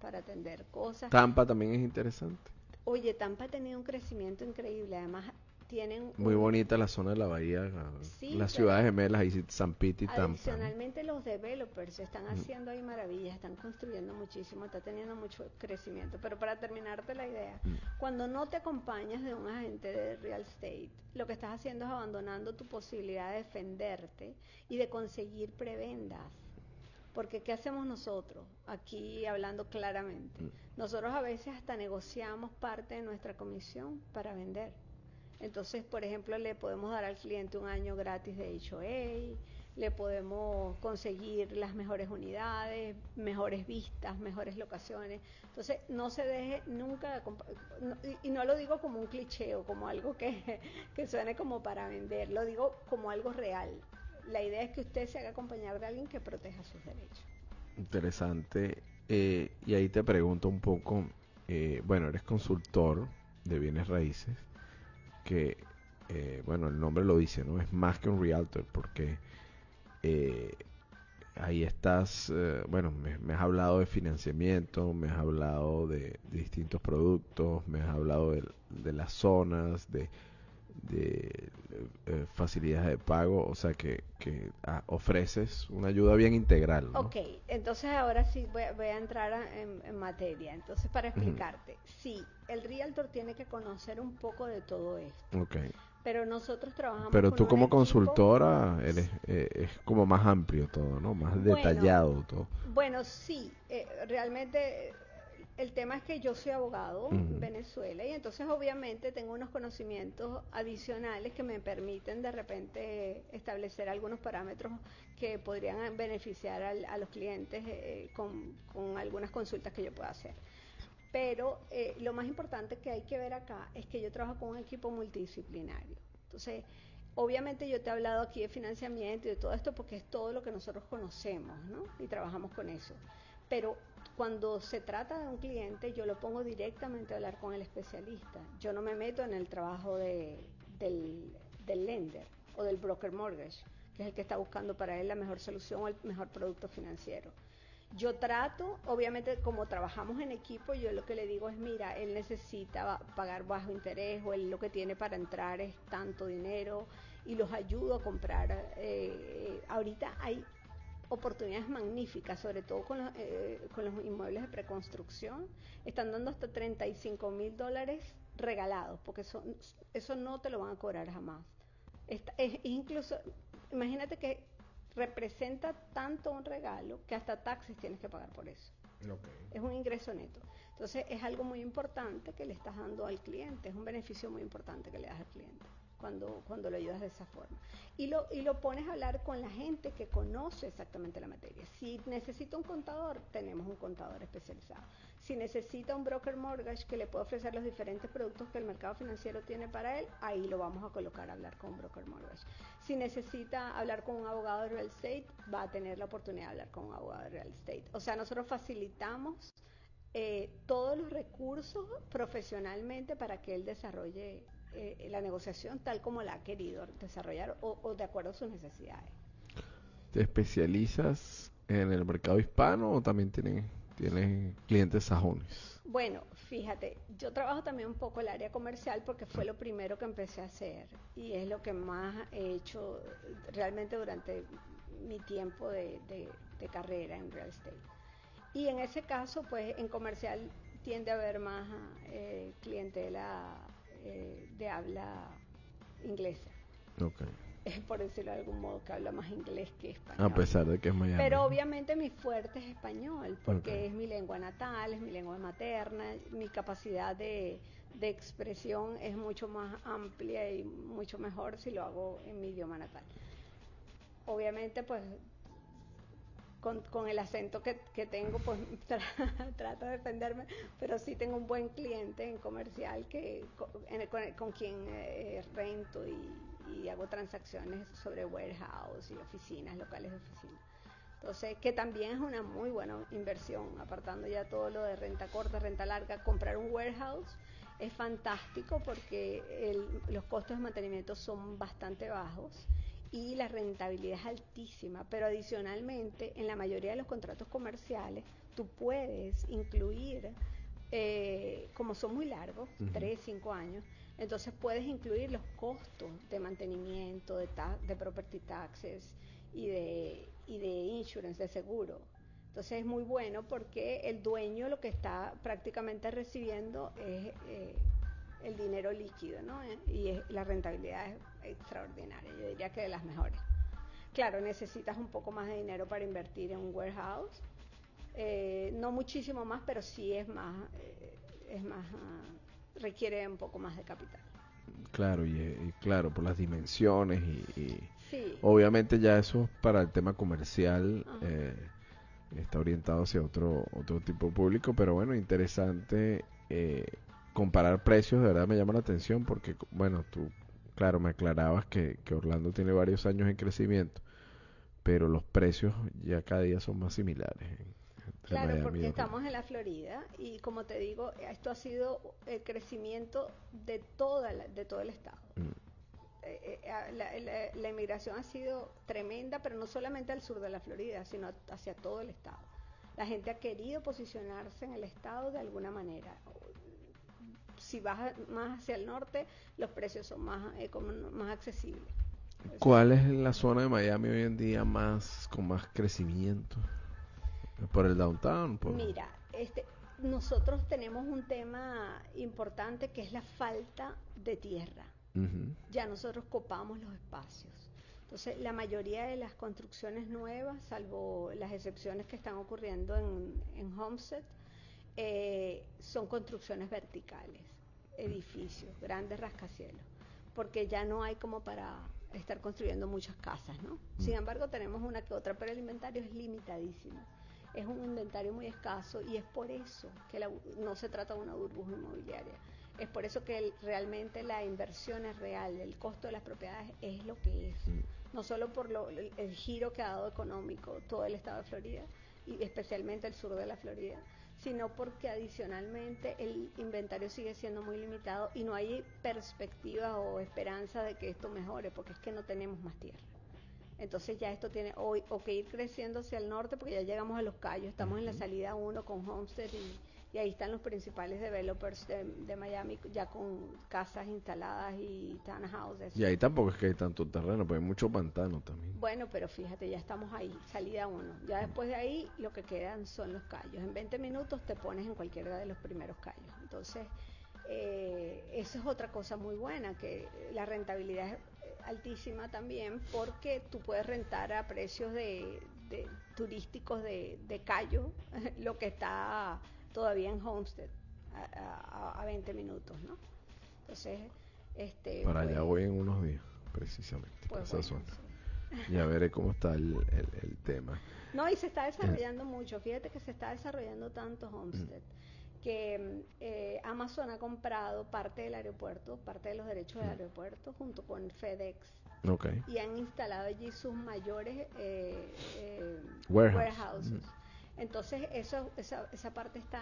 para atender cosas. Tampa también es interesante. Oye, Tampa ha tenido un crecimiento increíble, además tienen... Muy bonita la zona de la bahía, sí, las ciudades gemelas, ahí San Pete y Tampa. Adicionalmente los developers están haciendo ahí maravillas, están construyendo muchísimo, está teniendo mucho crecimiento. Pero para terminarte la idea, cuando no te acompañas de un agente de real estate, lo que estás haciendo es abandonando tu posibilidad de defenderte y de conseguir prebendas. Porque ¿qué hacemos nosotros? Aquí hablando claramente. Nosotros a veces hasta negociamos parte de nuestra comisión para vender. Entonces, por ejemplo, le podemos dar al cliente un año gratis de HOA, le podemos conseguir las mejores unidades, mejores vistas, mejores locaciones. Entonces, no se deje nunca, y no lo digo como un cliché o como algo que suene como para vender, lo digo como algo real. La idea es que usted se haga acompañar de alguien que proteja sus derechos. Interesante. Y ahí te pregunto un poco, bueno, eres consultor de bienes raíces, que, bueno, el nombre lo dice, ¿no? Es más que un realtor, porque ahí estás, bueno, me has hablado de financiamiento, me has hablado de distintos productos, me has hablado de las zonas, de facilidades de pago, o sea que ofreces una ayuda bien integral, ¿no? Ok, entonces ahora sí voy a entrar en materia. Entonces, para explicarte, sí, el realtor tiene que conocer un poco de todo esto. Okay. Pero nosotros trabajamos Pero con tú como equipo, consultora eres es como más amplio todo, ¿no? Más detallado todo. Bueno, sí, realmente el tema es que yo soy abogado en Venezuela y entonces obviamente tengo unos conocimientos adicionales que me permiten de repente establecer algunos parámetros que podrían beneficiar a los clientes con algunas consultas que yo pueda hacer. Pero lo más importante que hay que ver acá es que yo trabajo con un equipo multidisciplinario. Entonces, obviamente yo te he hablado aquí de financiamiento y de todo esto porque es todo lo que nosotros conocemos, ¿no? Y trabajamos con eso. Pero cuando se trata de un cliente, yo lo pongo directamente a hablar con el especialista. Yo no me meto en el trabajo del lender o del broker mortgage, que es el que está buscando para él la mejor solución o el mejor producto financiero. Yo trato, obviamente como trabajamos en equipo, yo lo que le digo es, mira, él necesita pagar bajo interés o él lo que tiene para entrar es tanto dinero y los ayudo a comprar. Ahorita hay oportunidades magníficas, sobre todo con los inmuebles de preconstrucción. Están dando hasta $35,000 regalados, porque eso no te lo van a cobrar jamás. Incluso, imagínate que representa tanto un regalo que hasta taxes tienes que pagar por eso. Okay. Es un ingreso neto. Entonces es algo muy importante que le estás dando al cliente, es un beneficio muy importante que le das al cliente cuando lo ayudas de esa forma. Y lo pones a hablar con la gente que conoce exactamente la materia. Si necesita un contador, tenemos un contador especializado. Si necesita un broker mortgage que le pueda ofrecer los diferentes productos que el mercado financiero tiene para él, ahí lo vamos a colocar a hablar con un broker mortgage. Si necesita hablar con un abogado de real estate, va a tener la oportunidad de hablar con un abogado de real estate. O sea, nosotros facilitamos todos los recursos profesionalmente para que él desarrolle la negociación tal como la ha querido desarrollar o de acuerdo a sus necesidades. ¿Te especializas en el mercado hispano o también tienes clientes sajones? Bueno, fíjate, yo trabajo también un poco el área comercial porque fue lo primero que empecé a hacer y es lo que más he hecho realmente durante mi tiempo de carrera en real estate. Y en ese caso, pues en comercial tiende a haber más clientela de habla inglesa. Okay. Por decirlo de algún modo, que habla más inglés que español. A pesar de que es Miami. Pero obviamente mi fuerte es español, porque Okay. es mi lengua natal, es mi lengua materna, mi capacidad de expresión es mucho más amplia y mucho mejor si lo hago en mi idioma natal. Obviamente, pues con el acento que tengo, pues trato de defenderme, pero sí tengo un buen cliente en comercial con quien rento y hago transacciones sobre warehouse y oficinas, locales de oficina. Entonces, que también es una muy buena inversión, apartando ya todo lo de renta corta, renta larga. Comprar un warehouse es fantástico porque los costos de mantenimiento son bastante bajos y la rentabilidad es altísima, pero adicionalmente en la mayoría de los contratos comerciales tú puedes incluir, como son muy largos, 3, 5 años, entonces puedes incluir los costos de mantenimiento, de property taxes y de insurance, de seguro. Entonces es muy bueno porque el dueño lo que está prácticamente recibiendo es el dinero líquido, ¿no? Y la rentabilidad es extraordinaria, yo diría que de las mejores. Claro, necesitas un poco más de dinero para invertir en un warehouse, no muchísimo más, pero sí es más, requiere un poco más de capital. Claro, y claro, por las dimensiones y sí. Obviamente ya eso para el tema comercial está orientado hacia otro tipo de público, pero bueno, interesante comparar precios, de verdad me llama la atención porque, bueno, tú, claro, me aclarabas que Orlando tiene varios años en crecimiento, pero los precios ya cada día son más similares. Claro, Miami porque estamos en la Florida y como te digo, esto ha sido el crecimiento de todo el estado. La inmigración ha sido tremenda, pero no solamente al sur de la Florida, sino hacia todo el estado. La gente ha querido posicionarse en el estado de alguna manera. Si vas más hacia el norte, los precios son más accesibles. ¿Cuál es la zona de Miami hoy en día con más crecimiento? ¿Por el downtown? Mira, nosotros tenemos un tema importante que es la falta de tierra. Ya nosotros copamos los espacios. Entonces, la mayoría de las construcciones nuevas, salvo las excepciones que están ocurriendo en Homestead, son construcciones verticales, edificios, grandes rascacielos, porque ya no hay como para estar construyendo muchas casas, ¿no? Sin embargo, tenemos una que otra, pero el inventario es limitadísimo. Es un inventario muy escaso y es por eso que no se trata de una burbuja inmobiliaria. Es por eso que realmente la inversión es real, el costo de las propiedades es lo que es. No solo por el giro que ha dado económico todo el estado de Florida, y especialmente el sur de la Florida, sino porque adicionalmente el inventario sigue siendo muy limitado y no hay perspectiva o esperanza de que esto mejore, porque es que no tenemos más tierra. Entonces ya esto tiene o que ir creciendo hacia el norte, porque ya llegamos a Los Cayos, estamos en la salida 1 con Homestead y ahí están los principales developers de Miami ya con casas instaladas y townhouses. Y ahí tampoco es que hay tanto terreno, pues hay mucho pantano también. Bueno, pero fíjate, ya estamos ahí, salida 1. Ya después de ahí lo que quedan son Los Cayos. En 20 minutos te pones en cualquiera de los primeros cayos. Entonces, eso es otra cosa muy buena, que la rentabilidad es altísima también, porque tú puedes rentar a precios turísticos de Cayo lo que está todavía en Homestead a 20 minutos, ¿no? Entonces, para allá voy en unos días, precisamente, pues para esa bueno, zona. Sí. Ya veré cómo está el tema. No, y se está desarrollando mucho. Fíjate que se está desarrollando tanto Homestead que Amazon ha comprado parte del aeropuerto, parte de los derechos del aeropuerto, junto con FedEx. Okay. Y han instalado allí sus mayores Warehouse. warehouses. Entonces esa parte está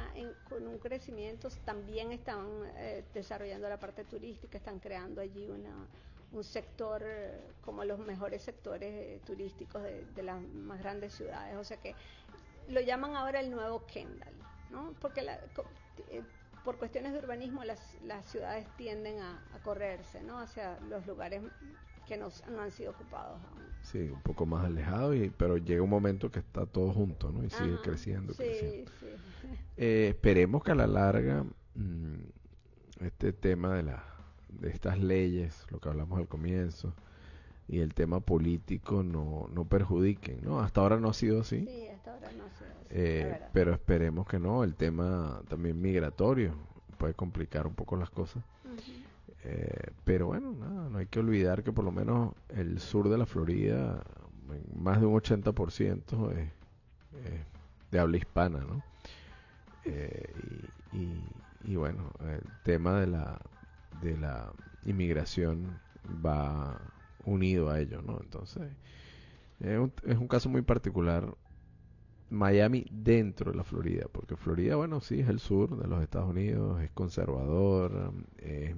con un crecimiento. También están desarrollando la parte turística, están creando allí un sector como los mejores sectores turísticos de las más grandes ciudades. O sea que lo llaman ahora el nuevo Kendall, ¿no? Porque por cuestiones de urbanismo las ciudades tienden a correrse, ¿no? Hacia los lugares que no han sido ocupados aún. Sí, un poco más alejado, pero llega un momento que está todo junto, ¿no? Y sigue creciendo, sí, creciendo. Sí. Esperemos que a la larga este tema de estas leyes, lo que hablamos al comienzo, y el tema político no perjudiquen, ¿no? Hasta ahora no ha sido así. Sí, hasta ahora no ha sido así, pero esperemos que no. El tema también migratorio puede complicar un poco las cosas. Pero bueno, nada, no hay que olvidar que por lo menos el sur de la Florida, más de un 80% es de habla hispana, ¿no? Y bueno, el tema de la inmigración va unido a ello, ¿no? Entonces, es un caso muy particular. Miami dentro de la Florida, porque Florida, bueno, sí, es el sur de los Estados Unidos, es conservador, es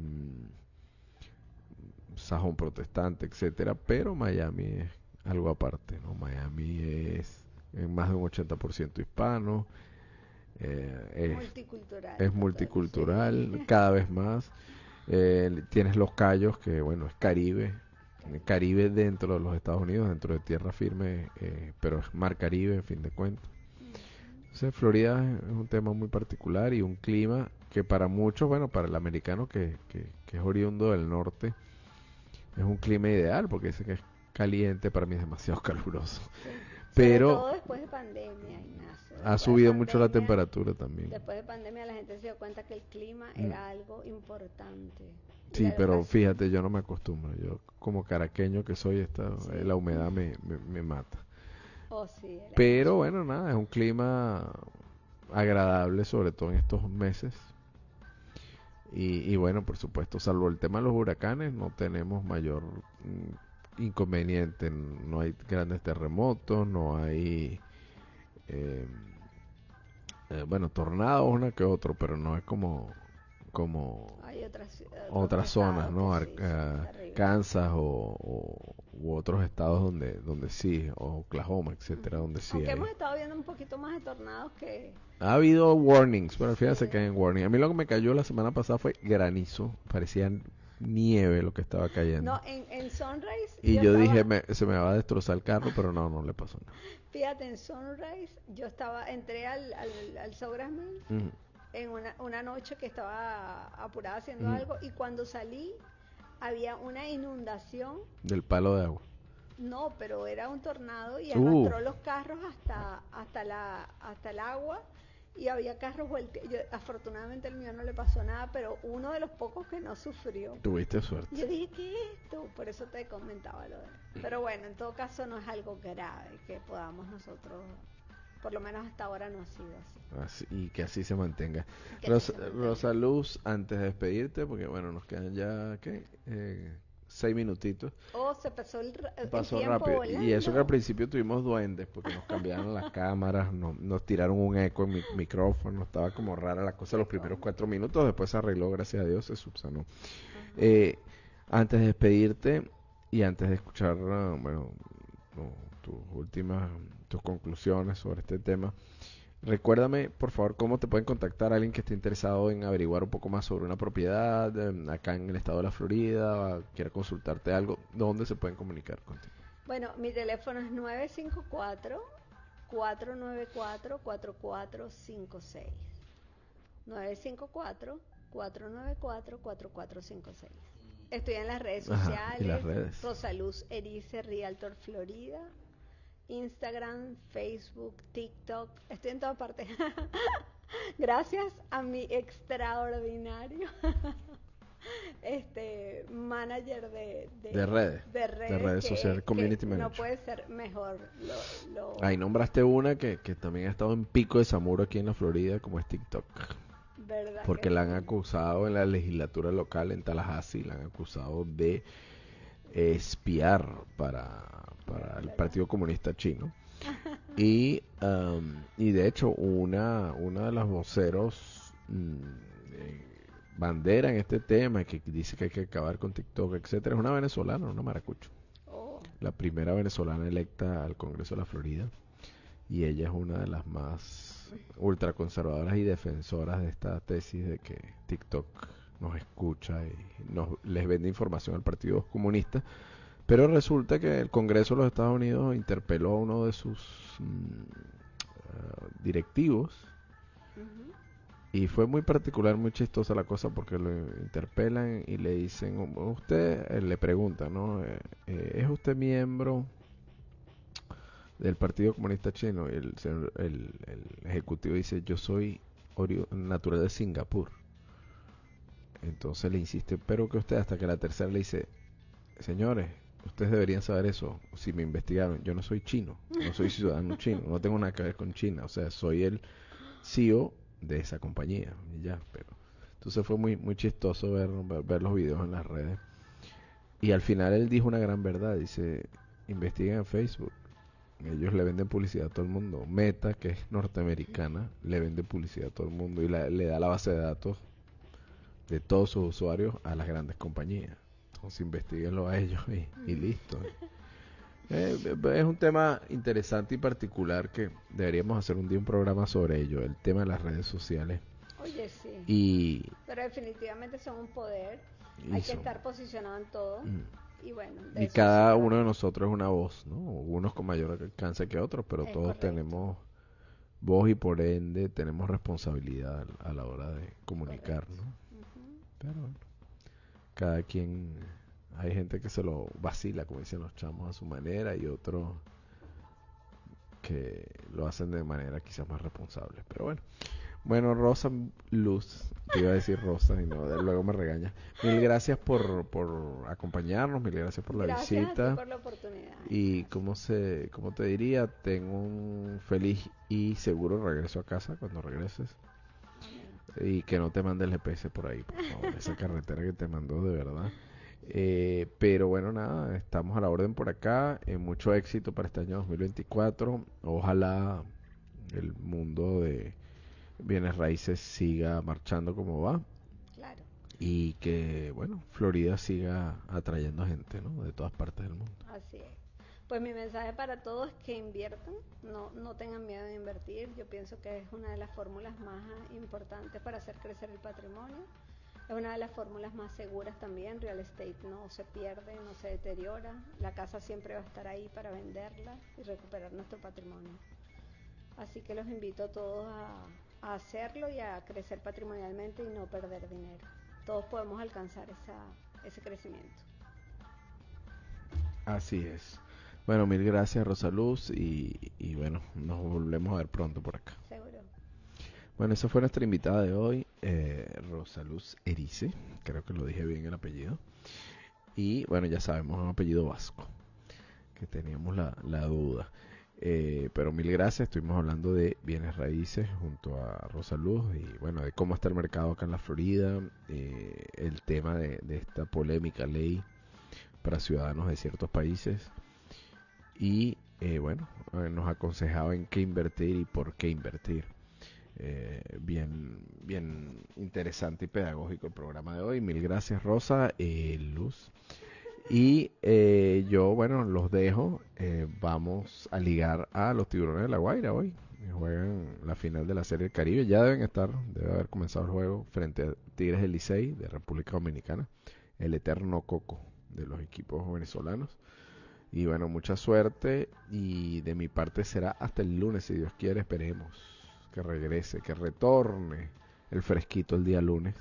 sajón protestante, etcétera, pero Miami es algo aparte, ¿no? Miami es más de un 80% hispano, es multicultural, sí. Cada vez más. Tienes Los Cayos, que bueno, es Caribe dentro de los Estados Unidos, dentro de tierra firme, pero es mar Caribe, en fin de cuentas. Entonces, Florida es un tema muy particular y un clima que para muchos, bueno, para el americano que es oriundo del norte, es un clima ideal, porque dice que es caliente, para mí es demasiado caluroso. Sí. Pero sobre todo después de pandemia, Ignacio. Ha subido mucho la temperatura también. Después de pandemia la gente se dio cuenta que el clima era algo importante. Sí, pero fíjate, yo no me acostumbro. Yo como caraqueño que soy, la humedad me mata. Oh, sí, pero bueno, nada, es un clima agradable, sobre todo en estos meses. Y bueno, por supuesto, salvo el tema de los huracanes, no tenemos mayor inconveniente. No hay grandes terremotos, no hay bueno, tornados, una que otro, pero no es como hay otras zonas, ¿no? Kansas u otros estados donde sí, o Oklahoma, etcétera, donde sí. Aunque hemos estado viendo un poquito más de tornados que... Ha habido warnings, pero fíjate que hay warnings. A mí lo que me cayó la semana pasada fue granizo, parecía nieve lo que estaba cayendo. No, en Sunrise... Y yo dije, se me va a destrozar el carro, pero no le pasó nada. Fíjate, en Sunrise entré al Sograsman en una noche que estaba apurada haciendo algo, y cuando salí había una inundación del palo de agua. No, pero era un tornado y arrastró los carros hasta el agua, y había carros volteados. Afortunadamente el mío no le pasó nada, pero uno de los pocos que no sufrió. Tuviste suerte. Yo dije, ¿qué es esto? Por eso te comentaba lo de... Pero bueno, en todo caso no es algo grave que podamos nosotros... Por lo menos hasta ahora no ha sido así. Y que así se mantenga. Rosa Luz, antes de despedirte, porque bueno, nos quedan ya, ¿qué? 6 minutitos. Oh, se pasó el Pasó tiempo rápido. volando. Y eso que al principio tuvimos duendes, porque nos cambiaron las cámaras, nos tiraron un eco en mi micrófono, estaba como rara la cosa los primeros 4 minutos, después se arregló, gracias a Dios, se subsanó. Antes de despedirte y antes de escuchar, bueno, tus conclusiones sobre este tema, recuérdame, por favor, cómo te pueden contactar alguien que esté interesado en averiguar un poco más sobre una propiedad acá en el estado de la Florida, quiera consultarte algo, ¿dónde se pueden comunicar contigo? Bueno, mi teléfono es 954-494-4456. 954-494-4456. Estoy en las redes sociales. ¿Y las redes? Rosaluz Erice, Realtor Florida. Instagram, Facebook, TikTok. Estoy en todas partes. Gracias a mi extraordinario manager de redes sociales, community manager. No puede ser mejor. Ahí nombraste una que también ha estado en pico de Zamuro aquí en la Florida, como es TikTok. ¿Verdad? Porque la han acusado en la legislatura local en Tallahassee, la han acusado de espiar para el Partido Comunista Chino. Y de hecho una de las voceros bandera en este tema, que dice que hay que acabar con TikTok, etcétera, es una venezolana, una maracucho. La primera venezolana electa al Congreso de la Florida, y ella es una de las más ultraconservadoras y defensoras de esta tesis de que TikTok nos escucha y les vende información al Partido Comunista. Pero resulta que el Congreso de los Estados Unidos interpeló a uno de sus directivos. Y fue muy particular, muy chistosa la cosa, porque lo interpelan y le dicen, usted, le preguntan, ¿no? ¿Es usted miembro del Partido Comunista Chino? Y el ejecutivo dice, yo soy natural de Singapur. Entonces le insiste, pero que usted, hasta que la tercera le dice, señores, ustedes deberían saber eso, si me investigaron, yo no soy chino, no soy ciudadano chino, no tengo nada que ver con China, o sea, soy el CEO de esa compañía, y ya, pero entonces fue muy muy chistoso ver los videos en las redes, y al final él dijo una gran verdad, dice, investiguen en Facebook, ellos le venden publicidad a todo el mundo, Meta, que es norteamericana, le vende publicidad a todo el mundo, y le da la base de datos de todos sus usuarios a las grandes compañías. Entonces investiguenlo a ellos y listo. Es un tema interesante y particular que deberíamos hacer un día un programa sobre ello, el tema de las redes sociales. Oye, sí. Pero definitivamente son un poder. Hay que estar posicionado en todo. Y bueno, y cada uno de nosotros es una voz, ¿no? Unos con mayor alcance que otros, pero todos correcto. Tenemos voz y por ende tenemos responsabilidad a la hora de comunicar, ¿no? Pero bueno, cada quien, hay gente que se lo vacila, como dicen los chamos, a su manera, y otros que lo hacen de manera quizás más responsable. Pero bueno, Rosa Luz, te iba a decir Rosa y no, luego me regaña. Mil gracias por acompañarnos, mil gracias por la visita. Gracias por la oportunidad. Y como te diría, tengo un feliz y seguro regreso a casa cuando regreses. Y que no te mande el GPS por ahí, por favor, esa carretera que te mandó, de verdad. Pero bueno, nada, estamos a la orden por acá. Mucho éxito para este año 2024. Ojalá el mundo de bienes raíces siga marchando como va. Claro. Y que, bueno, Florida siga atrayendo gente, ¿no? De todas partes del mundo. Así es. Pues mi mensaje para todos es que inviertan, no tengan miedo de invertir. Yo pienso que es una de las fórmulas más importantes para hacer crecer el patrimonio. Es una de las fórmulas más seguras también. Real estate no se pierde, no se deteriora. La casa siempre va a estar ahí para venderla y recuperar nuestro patrimonio. Así que los invito a todos a hacerlo y a crecer patrimonialmente y no perder dinero. Todos podemos alcanzar ese crecimiento. Así es. Bueno, mil gracias, Rosaluz, y bueno, nos volvemos a ver pronto por acá. Seguro. Bueno, esa fue nuestra invitada de hoy, Rosaluz Erice, creo que lo dije bien el apellido. Y bueno, ya sabemos, es un apellido vasco, que teníamos la duda. Pero mil gracias, estuvimos hablando de bienes raíces junto a Rosaluz y bueno, de cómo está el mercado acá en la Florida, el tema de esta polémica ley para ciudadanos de ciertos países. Y bueno, nos aconsejaba en qué invertir y por qué invertir. Bien interesante y pedagógico el programa de hoy. Mil gracias, Rosa, Luz. Y yo, bueno, los dejo. Vamos a ligar a los Tiburones de La Guaira hoy. Juegan la final de la Serie del Caribe. Ya debe haber comenzado el juego frente a Tigres del Licey de República Dominicana. El eterno coco de los equipos venezolanos. Y bueno, mucha suerte. Y de mi parte será hasta el lunes, si Dios quiere. Esperemos que regrese, que retorne el fresquito el día lunes.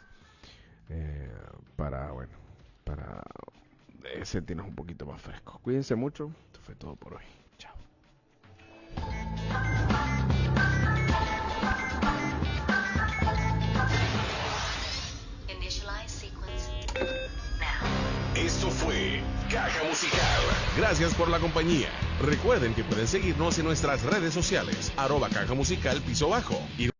Para sentirnos un poquito más frescos. Cuídense mucho. Esto fue todo por hoy. Chao. Esto fue Caja Musical. Gracias por la compañía. Recuerden que pueden seguirnos en nuestras redes sociales, @Caja Musical _. Y